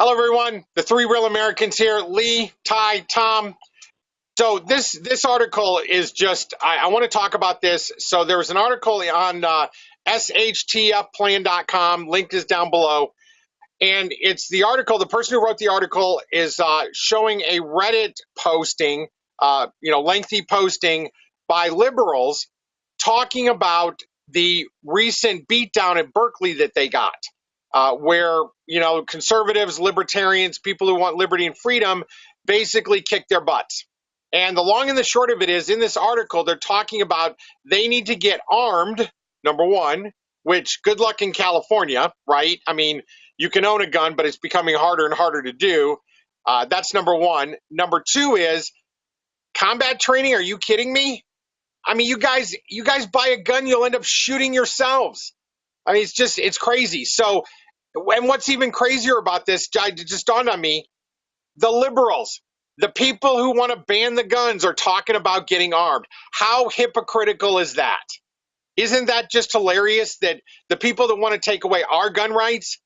Hello, everyone. The three real Americans here: Lee, Ty, Tom. So this article is just I want to talk about this. So there was an article on shtfplan.com. Link is down below, and it's the article. The person who wrote the article is showing a Reddit posting, lengthy posting by liberals talking about the recent beatdown at Berkeley that they got. Where conservatives, libertarians, people who want liberty and freedom basically kick their butts. And the long and the short of it is, in this article, they're talking about they need to get armed, number one, which good luck in California, right? I mean, you can own a gun, but it's becoming harder and harder to do. That's number one. Number two is combat training. Are you kidding me? I mean, you guys buy a gun, you'll end up shooting yourselves. I mean, it's crazy. So, and what's even crazier about this, it just dawned on me, the liberals, the people who want to ban the guns are talking about getting armed. How hypocritical is that? Isn't that just hilarious that the people that want to take away our gun rights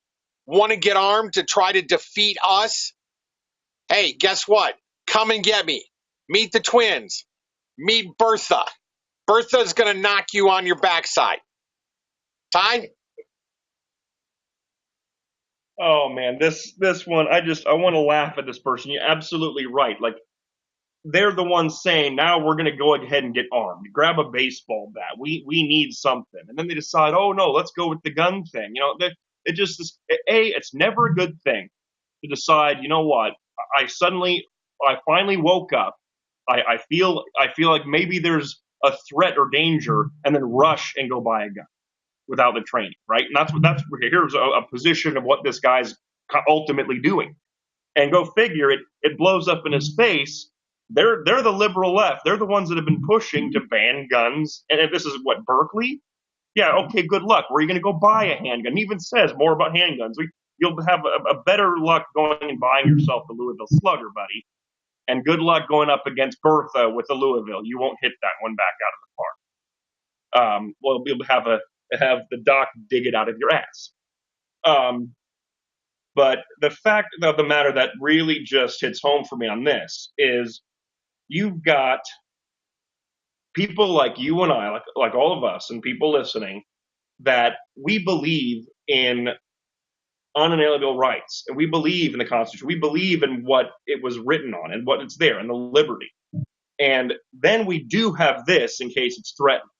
want to get armed to try to defeat us? Hey, guess what? Come and get me. Meet the twins. Meet Bertha. Bertha's going to knock you on your backside. Ty? Oh man, this one, I want to laugh at this person. You're absolutely right. Like, they're the ones saying, now we're going to go ahead and get armed. Grab a baseball bat. We need something. And then they decide, oh no, let's go with the gun thing. It's never a good thing to decide, you know what? I finally woke up. I feel like maybe there's a threat or danger, and then rush and go buy a gun without the training, right? And here's a position of what this guy's ultimately doing. And go figure, it blows up in his face. They're the liberal left. They're the ones that have been pushing to ban guns. And if this is what, Berkeley? Yeah, okay, good luck. Where are you going to go buy a handgun? It even says more about handguns. You'll have a better luck going and buying yourself the Louisville Slugger, buddy. And good luck going up against Bertha with the Louisville. You won't hit that one back out of the park. Well, you'll have the doc dig it out of your ass. But the fact of the matter that really just hits home for me on this is you've got people like you and I, like all of us and people listening, that we believe in unalienable rights, and we believe in the Constitution. We believe in what it was written on and what it's there and the liberty. And then we do have this in case it's threatened.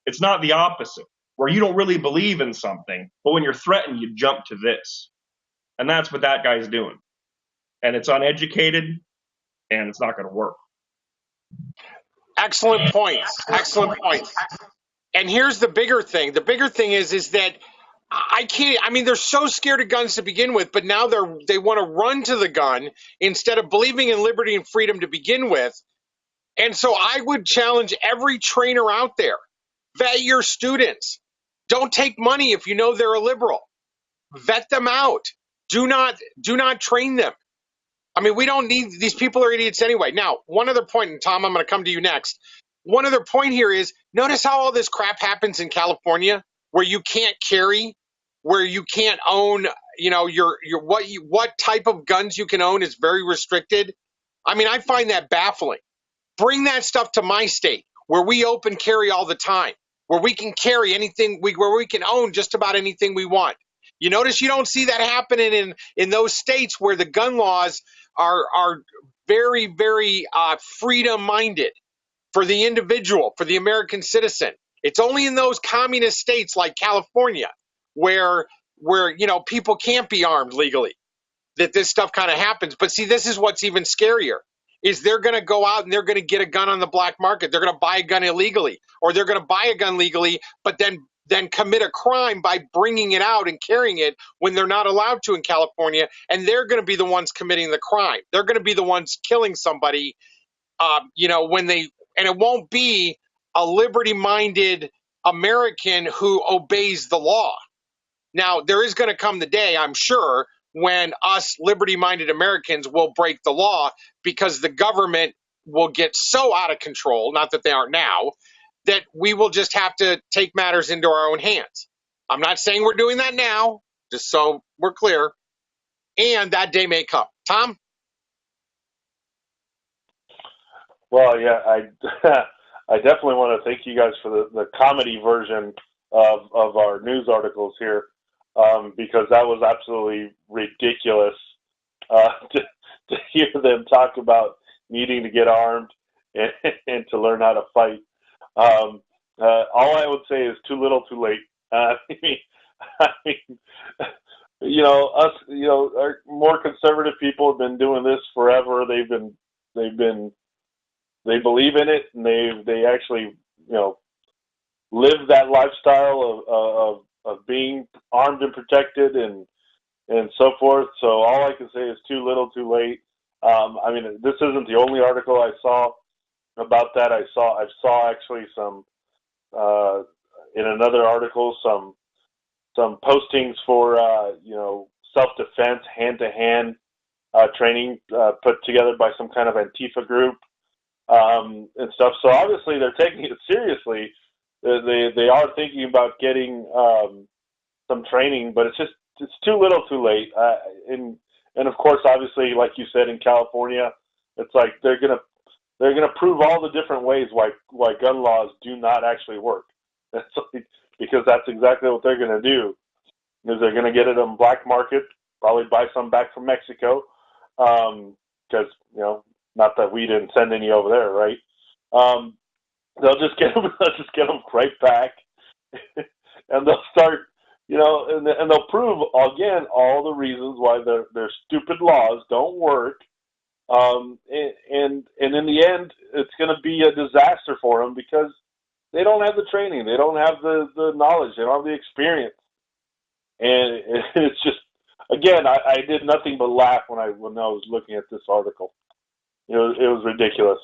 It's not the opposite, where you don't really believe in something, but when you're threatened, you jump to this. And that's what that guy's doing. And it's uneducated, and it's not going to work. Excellent points. Excellent points. And here's the bigger thing. The bigger thing is that they're so scared of guns to begin with, but now they want to run to the gun instead of believing in liberty and freedom to begin with. And so I would challenge every trainer out there, vet your students. Don't take money if you know they're a liberal. Vet them out. Do not train them. I mean, we don't need, these people are idiots anyway. Now, one other point, and Tom, I'm going to come to you next. One other point here is, notice how all this crap happens in California, where you can't carry, where you can't own, what type of guns you can own is very restricted. I mean, I find that baffling. Bring that stuff to my state, where we open carry all the time, where we can carry anything, where we can own just about anything we want. You notice you don't see that happening in those states where the gun laws are very, very freedom-minded for the individual, for the American citizen. It's only in those communist states like California where people can't be armed legally that this stuff kind of happens. But see, this is what's even scarier, is they're going to go out and they're going to get a gun on the black market. They're going to buy a gun illegally, or they're going to buy a gun legally, but then commit a crime by bringing it out and carrying it when they're not allowed to in California, and they're going to be the ones committing the crime. They're going to be the ones killing somebody, and it won't be a liberty-minded American who obeys the law. Now, there is going to come the day, I'm sure, when us liberty-minded Americans will break the law because the government will get so out of control, not that they aren't now, that we will just have to take matters into our own hands. I'm not saying we're doing that now, just so we're clear. and that day may come. Tom? Well, yeah, I I definitely want to thank you guys for the comedy version of our news articles here, because that was absolutely ridiculous to hear them talk about needing to get armed and, and to learn how to fight. All I would say is too little, too late. I mean, us, our more conservative people have been doing this forever. They've been they believe in it, and they actually live that lifestyle of being armed and protected and so forth. So all I can say is too little, too late. I mean, this isn't the only article I saw about that. I saw actually some in another article some postings for self-defense, hand-to-hand training put together by some kind of Antifa group and stuff. So obviously they're taking it seriously. They are thinking about getting some training, but it's too little, too late. And of course, obviously, like you said, in California, it's like they're gonna prove all the different ways why gun laws do not actually work. Because that's exactly what they're gonna do. Is they're gonna get it on black market, probably buy some back from Mexico, because not that we didn't send any over there, right? They'll just get them right back, and they'll start, and they'll prove again all the reasons why their stupid laws don't work, and in the end, it's going to be a disaster for them because they don't have the training, they don't have the knowledge, they don't have the experience, and it's just, again, I did nothing but laugh when I was looking at this article. It was ridiculous.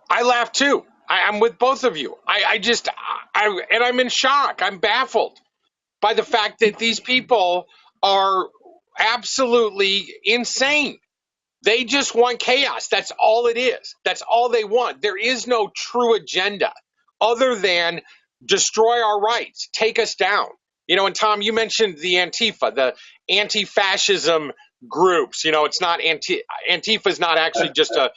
I laugh too. I'm with both of you. I'm in shock. I'm baffled by the fact that these people are absolutely insane. They just want chaos. That's all it is. That's all they want. There is no true agenda other than destroy our rights, take us down. And Tom, you mentioned the Antifa, the anti-fascism groups. It's not Antifa is not actually just an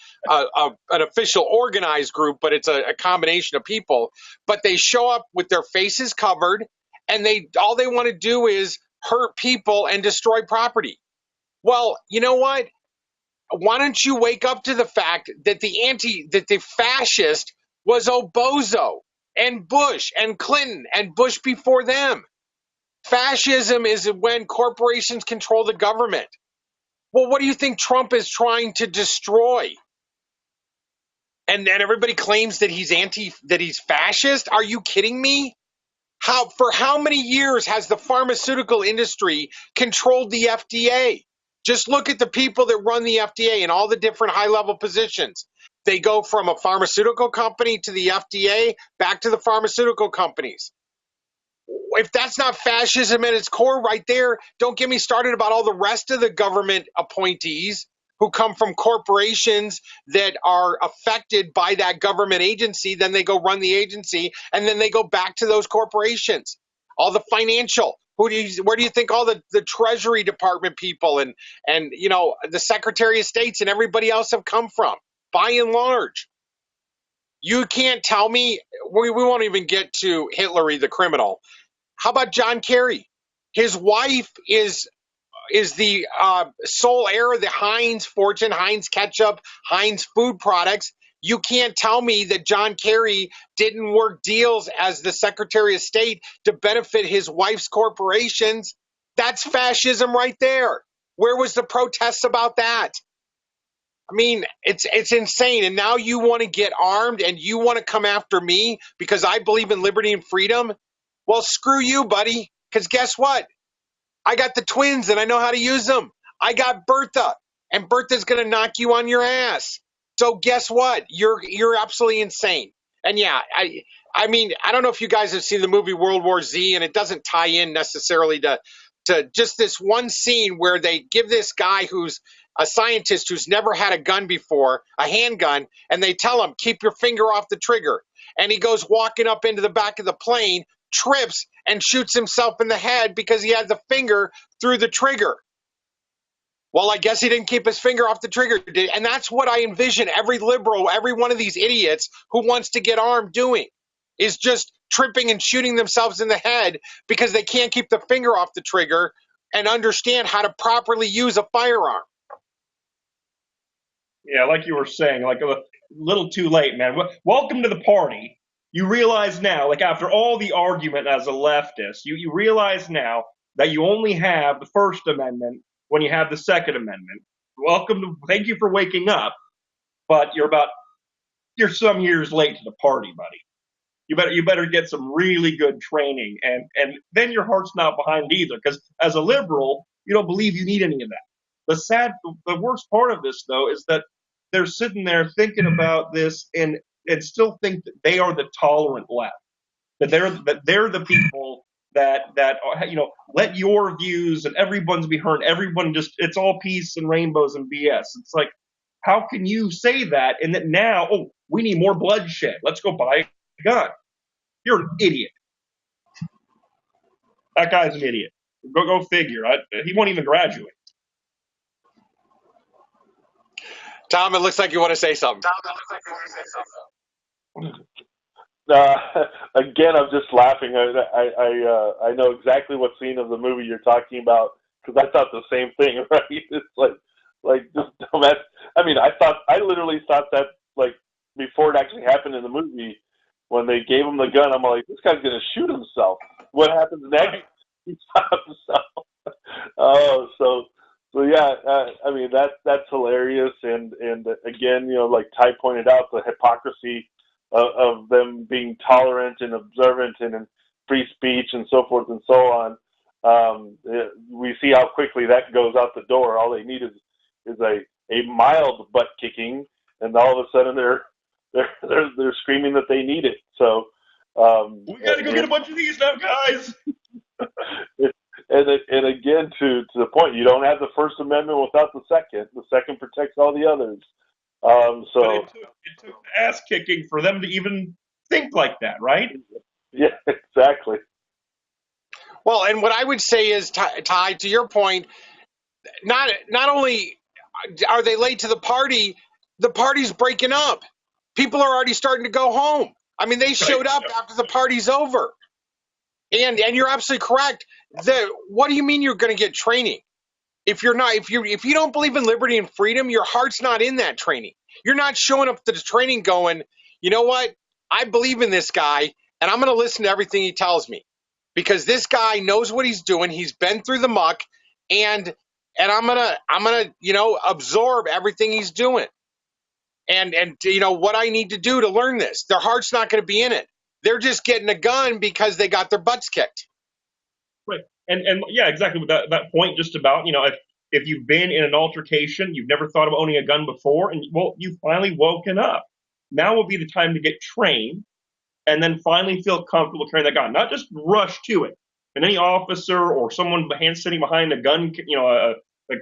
official organized group, but it's a combination of people. But they show up with their faces covered, and all they want to do is hurt people and destroy property. Well, you know what? Why don't you wake up to the fact that the fascist was Obozo and Bush and Clinton and Bush before them. Fascism is when corporations control the government. Well, what do you think Trump is trying to destroy? And everybody claims that he's fascist? Are you kidding me? For how many years has the pharmaceutical industry controlled the FDA? Just look at the people that run the FDA and all the different high-level positions. They go from a pharmaceutical company to the FDA, back to the pharmaceutical companies. If that's not fascism at its core right there, don't get me started about all the rest of the government appointees who come from corporations that are affected by that government agency. Then they go run the agency, and then they go back to those corporations. All the financial. Where do you think all the Treasury Department people and the Secretary of States and everybody else have come from? By and large, you can't tell me. We won't even get to Hitler, the criminal. How about John Kerry? His wife is the sole heir of the Heinz fortune, Heinz ketchup, Heinz food products. You can't tell me that John Kerry didn't work deals as the Secretary of State to benefit his wife's corporations. That's fascism right there. Where was the protests about that? I mean, it's insane. And now you want to get armed and you want to come after me because I believe in liberty and freedom? Well, screw you, buddy, because guess what? I got the twins and I know how to use them. I got Bertha, and Bertha's going to knock you on your ass. So guess what? You're absolutely insane. And yeah, I mean, I don't know if you guys have seen the movie World War Z, and it doesn't tie in necessarily to just this one scene where they give this guy who's a scientist who's never had a gun before, a handgun, and they tell him, keep your finger off the trigger. And he goes walking up into the back of the plane, trips, and shoots himself in the head because he had the finger through the trigger. Well, I guess he didn't keep his finger off the trigger. And that's what I envision every liberal, every one of these idiots who wants to get armed doing, is just tripping and shooting themselves in the head because they can't keep the finger off the trigger and understand how to properly use a firearm. Yeah, like you were saying, like a little too late, man. Welcome to the party. You realize now, like after all the argument as a leftist, you realize now that you only have the First Amendment when you have the Second Amendment. Thank you for waking up, but you're some years late to the party, buddy. You better get some really good training, and then your heart's not behind either, because as a liberal, you don't believe you need any of that. The worst part of this, though, is that they're sitting there thinking about this and still think that they are the tolerant left, that they're the people that let your views and everyone's be heard. Everyone just, it's all peace and rainbows and BS. It's like, how can you say that and that now, we need more bloodshed, let's go buy a gun? You're an idiot. That guy's an idiot. Go figure. He won't even graduate. Tom, it looks like you want to say something. Again, I'm just laughing. I know exactly what scene of the movie you're talking about, because I thought the same thing, right? It's like just dumbass. I mean, I literally thought that, like, before it actually happened in the movie, when they gave him the gun, I'm like, this guy's gonna shoot himself. What happens next? He shot himself. Oh, so yeah. I mean, that's hilarious. And again, like Ty pointed out, the hypocrisy of them being tolerant and observant and free speech and so forth and so on. We see how quickly that goes out the door. All they need is a mild butt kicking, and all of a sudden they're screaming that they need it. So we got to go get a bunch of these now, guys. and again, to the point, you don't have the First Amendment without the Second. The Second protects all the others. So it took ass kicking for them to even think like that, right? Yeah, exactly. Well, and what I would say is, Ty, to your point, not only are they late to the party's breaking up. People are already starting to go home. I mean, they showed up after the party's over. And you're absolutely correct. What do you mean you're going to get training? If you don't believe in liberty and freedom, your heart's not in that training. You're not showing up to the training going, you know what? I believe in this guy, and I'm going to listen to everything he tells me, because this guy knows what he's doing. He's been through the muck, and I'm gonna absorb everything he's doing. And what I need to do to learn this. Their heart's not going to be in it. They're just getting a gun because they got their butts kicked. Right. And yeah, exactly. With that point, just about, if you've been in an altercation, you've never thought of owning a gun before, and you've finally woken up. Now will be the time to get trained, and then finally feel comfortable carrying that gun. Not just rush to it. And any officer or someone sitting behind a gun, a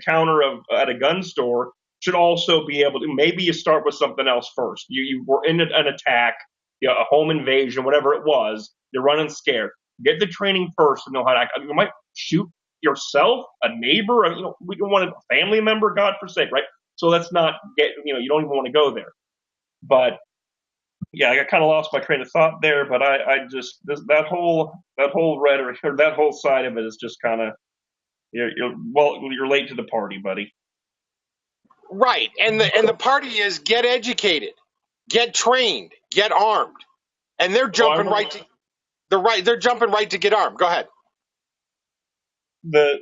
counter at a gun store, should also be able to. Maybe you start with something else first. You were in an attack, a home invasion, whatever it was. You're running scared. Get the training first to know how to act. You might shoot yourself, a neighbor. We don't want a family member, God forsake, right? So let's not get. You don't even want to go there. But yeah, I got kind of lost my train of thought there. But I just that whole rhetoric, or that whole side of it is just kind of you're late to the party, buddy. Right, and the party is get educated, get trained, get armed, and they're jumping they're jumping right to get armed. Go ahead. The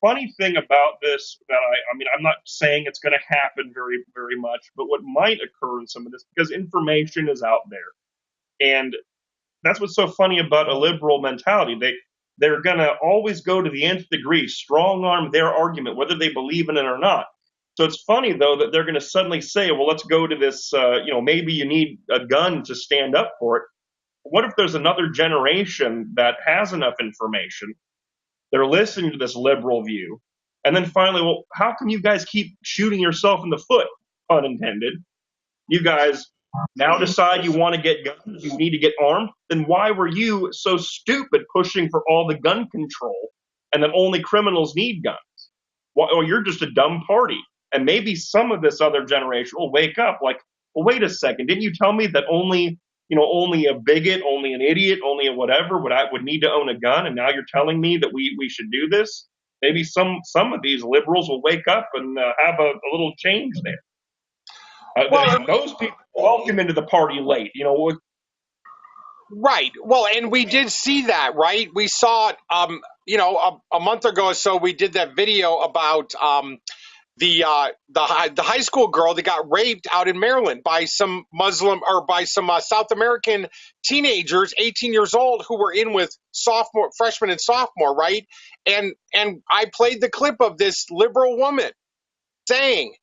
funny thing about this, that I'm not saying it's going to happen very, very much, but what might occur in some of this, because information is out there, and that's what's so funny about a liberal mentality. They're going to always go to the nth degree, strong arm their argument, whether they believe in it or not. So it's funny, though, that they're going to suddenly say, well, let's go to this, maybe you need a gun to stand up for it. What if there's another generation that has enough information? They're listening to this liberal view. And then finally, well, how come you guys keep shooting yourself in the foot, pun intended? You guys now decide you want to get guns, you need to get armed. Then why were you so stupid pushing for all the gun control and that only criminals need guns? Well, you're just a dumb party. And maybe some of this other generation will wake up like, well, wait a second, didn't you tell me that only a bigot, only an idiot, only a whatever would need to own a gun, and now you're telling me that we should do this? Maybe some of these liberals will wake up and have a little change there. Those people welcome into the party late. Right. Well, and we did see that, right? We saw it, a month ago or so. We did that video about the high school girl that got raped out in Maryland by some Muslim or by some South American teenagers, 18 years old, who were in with freshman and sophomore, right? And I played the clip of this liberal woman saying,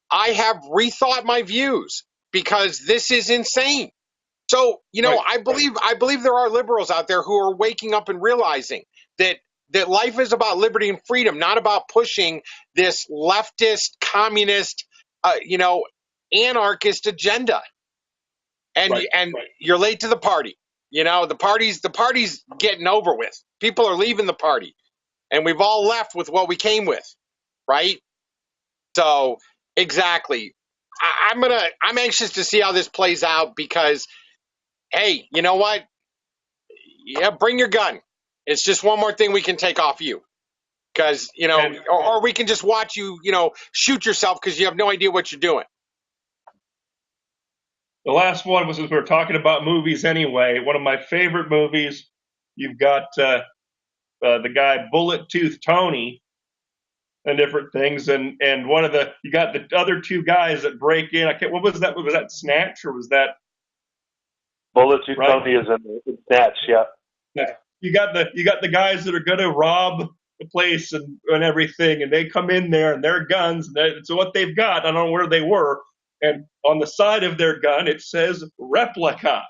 "I have rethought my views because this is insane." So, Right. I believe there are liberals out there who are waking up and realizing that life is about liberty and freedom, not about pushing this leftist, communist, anarchist agenda. And Right. you're late to the party. The party's getting over with. People are leaving the party, and we've all left with what we came with, right? So, exactly. I'm anxious to see how this plays out because, hey, you know what? Yeah, bring your gun. It's just one more thing we can take off you. Because, or we can just watch you, shoot yourself because you have no idea what you're doing. The last one was, as we were talking about movies anyway, one of my favorite movies. You've got the guy Bullet Tooth Tony and different things, and you got the other two guys that break in. What was that? Was that Snatch or was that Bullet Tooth Tony is in Snatch? Yeah. You got the guys that are going to rob the place and everything, and they come in there and their guns. So what they've got, I don't know where they were, and on the side of their gun it says replica.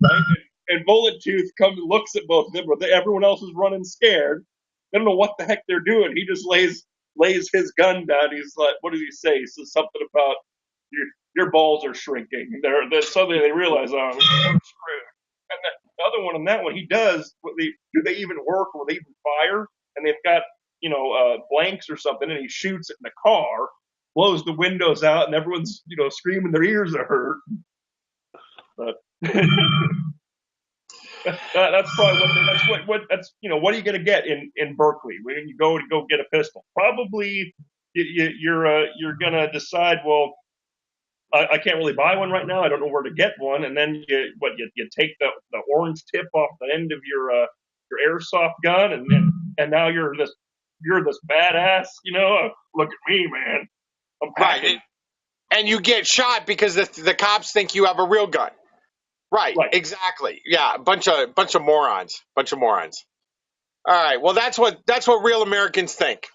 Right? And Bullet Tooth comes and looks at both of them. Everyone else is running scared. They don't know what the heck they're doing. He just lays his gun down. He's like, what does he say? He says something about your balls are shrinking. And suddenly they realize, oh, we're screwed. And the other one, on that one, he does. Do they even work? Will they even fire? And they've got blanks or something, and he shoots it in the car, blows the windows out, and everyone's screaming their ears are hurt. But that's probably what are you going to get in Berkeley when you go get a pistol? Probably you're going to decide, well, I can't really buy one right now. I don't know where to get one. And then you take the orange tip off the end of your airsoft gun, and now you're this badass. Look at me, man. I'm packing. Right. And you get shot because the cops think you have a real gun. Right. Exactly. Yeah. Bunch of morons. All right. Well, that's what real Americans think.